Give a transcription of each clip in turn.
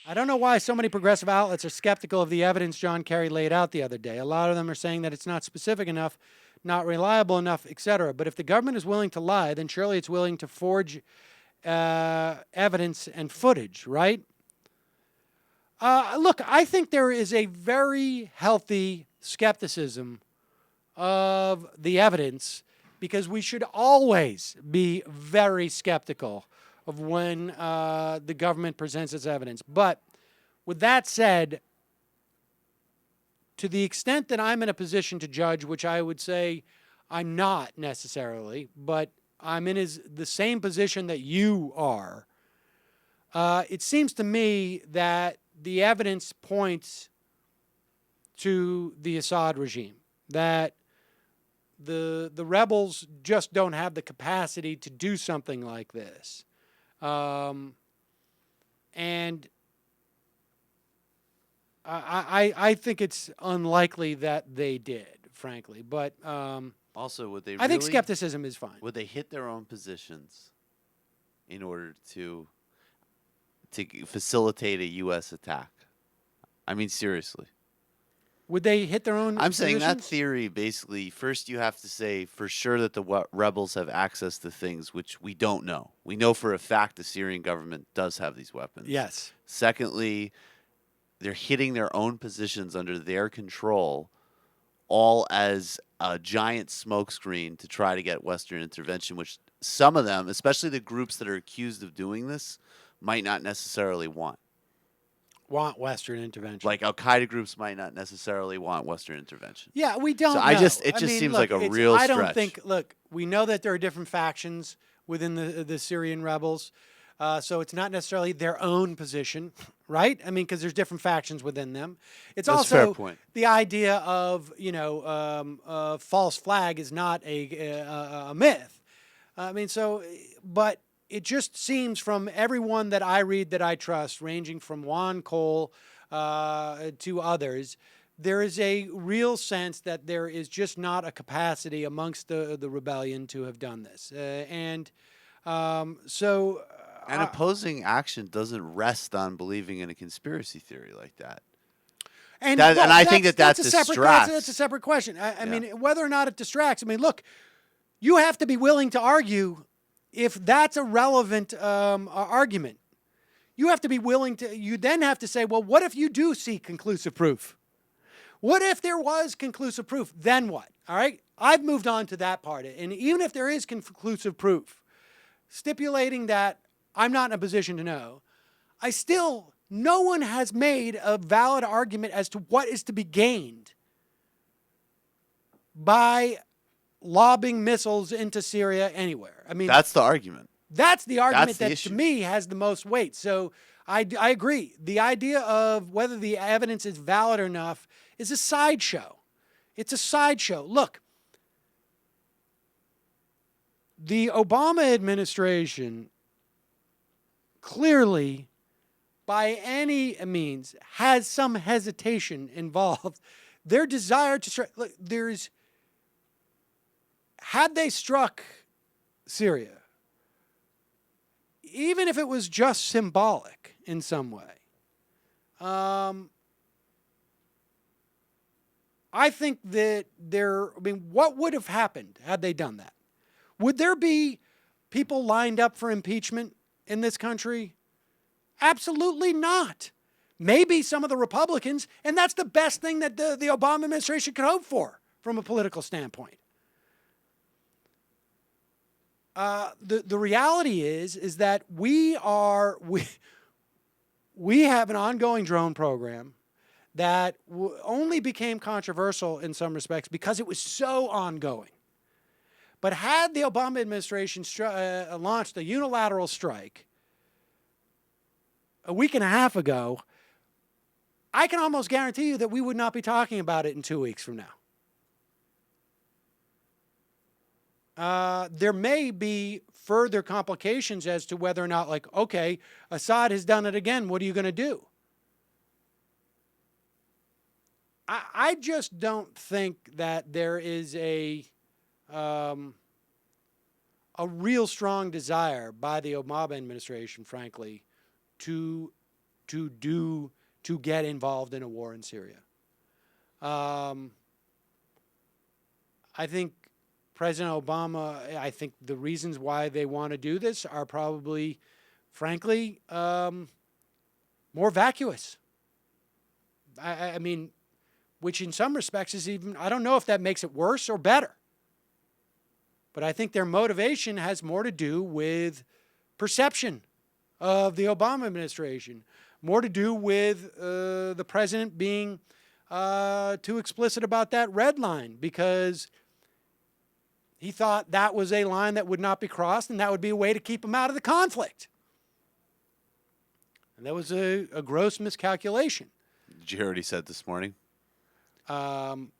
I don't know why so many progressive outlets are skeptical of the evidence John Kerry laid out the other day. A lot of them are saying that it's not specific enough, not reliable enough, etc. But if the government is willing to lie, then surely it's willing to forge evidence and footage, right? Look, I think there is a very healthy skepticism of the evidence because we should always be very skeptical of when the government presents its evidence. But with that said, to the extent that I'm in a position to judge, which I would say I'm not necessarily, but I'm in the same position that you are, it seems to me that the evidence points to the Assad regime, that the rebels just don't have the capacity to do something like this. And I think it's unlikely that they did, frankly. But Also, would they I think really skepticism is fine. would they hit their own positions in order to facilitate a U.S. attack? I mean, seriously. Would they hit their own I'm saying that positions? theory basically, first you have to say for sure that the rebels have access to things which we don't know. We know for a fact the Syrian government does have these weapons. Yes. Secondly, they're hitting their own positions under their control, all as a giant smokescreen to try to get Western intervention, which some of them, especially the groups that are accused of doing this, might not necessarily want. Want Western intervention. Like Al Qaeda groups might not necessarily want Western intervention. Yeah, we don't So know. it just I mean, seems look, like a real I don't stretch. think, look, we know that there are different factions within the Syrian rebels. So it's not necessarily their own position, right? I mean, because there's different factions within them. It's That's a also fair point. the idea of, false flag is not a myth. I mean, so, but it just seems from everyone that I read that I trust, ranging from Juan Cole to others, there is a real sense that there is just not a capacity amongst the rebellion to have done this. So. And opposing action doesn't rest on believing in a conspiracy theory like that. And I think that a separate distracts. that's a separate question. I Yeah. mean, whether or not it distracts. I mean, look, you have to be willing to argue if that's a relevant argument. You have to be willing to. You then have to say, well, what if you do see conclusive proof? What if there was conclusive proof? Then what? All right, I've moved on to that part. And even if there is conclusive proof, stipulating that I'm not in a position to know, no one has made a valid argument as to what is to be gained by lobbing missiles into Syria anywhere. I mean, That's the argument. that's the argument the that issue. to me has the most weight. So I agree. The idea of whether the evidence is valid or enough is a sideshow. It's a sideshow. Look, the Obama administration clearly, by any means, has some hesitation involved. Their desire to strike, look, had they struck Syria, even if it was just symbolic in some way, I think that what would have happened had they done that? Would there be people lined up for impeachment in this country? Absolutely not. Maybe some of the Republicans, and that's the best thing that the Obama administration could hope for from a political standpoint. The reality is that we have an ongoing drone program that only became controversial in some respects because it was so ongoing. But had the Obama administration launched a unilateral strike a week and a half ago, I can almost guarantee you that we would not be talking about it in 2 weeks from now. There may be further complications as to whether or not, like, okay, Assad has done it again. What are you going to do? I just don't think that there is a real strong desire by the Obama administration, frankly, to to get involved in a war in Syria. I think President Obama, I think the reasons why they want to do this are probably, frankly, more vacuous. I mean, which in some respects is even, I don't know if that makes it worse or better. But I think their motivation has more to do with perception of the Obama administration, more to do with the president being too explicit about that red line, because he thought that was a line that would not be crossed, and that would be a way to keep him out of the conflict. And that was a gross miscalculation. Did you hear what he said this morning?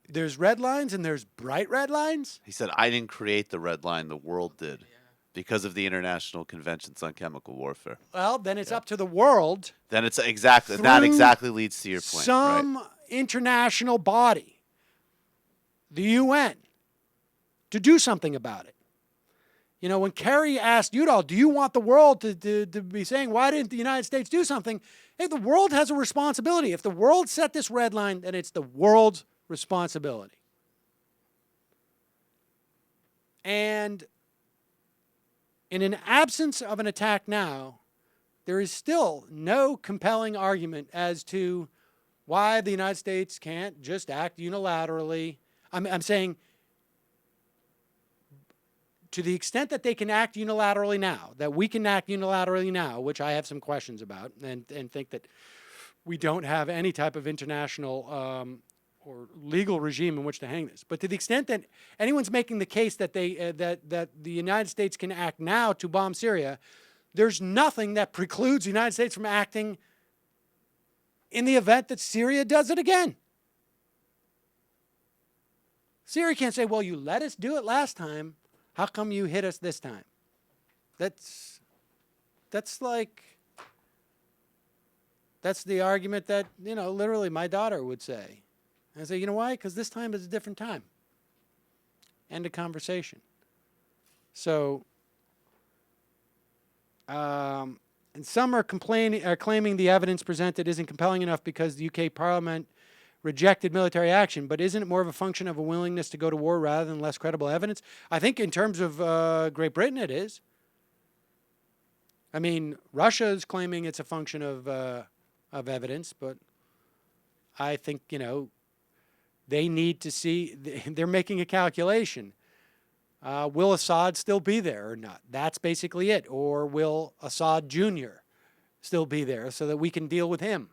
There's red lines and there's bright red lines. He said, I didn't create the red line, the world did, because of the International Conventions on Chemical Warfare. Well, then it's up to the world. Then it's exactly, that exactly leads to your point. Some right? international body, the UN, to do something about it. You know, when Kerry asked Udall, do you want the world to be saying, why didn't the United States do something? Hey, the world has a responsibility. If the world set this red line, then it's the world's responsibility. And in an absence of an attack now, there is still no compelling argument as to why the United States can't just act unilaterally. I'm saying, to the extent that they can act unilaterally now, that we can act unilaterally now, which I have some questions about, and think that we don't have any type of international or legal regime in which to hang this. But to the extent that anyone's making the case that that the United States can act now to bomb Syria, there's nothing that precludes the United States from acting in the event that Syria does it again. Syria can't say, well, you let us do it last time. How come you hit us this time? That's the argument that, you know, literally my daughter would say. And I say, you know why? Because this time is a different time. End of conversation. So, and some are claiming the evidence presented isn't compelling enough because the UK Parliament rejected military action, but isn't it more of a function of a willingness to go to war rather than less credible evidence? I think in terms of Great Britain, it is. I mean, Russia is claiming it's a function of evidence, but I think, you know, they need to see, they're making a calculation. Will Assad still be there or not? That's basically it. Or will Assad Jr. still be there so that we can deal with him?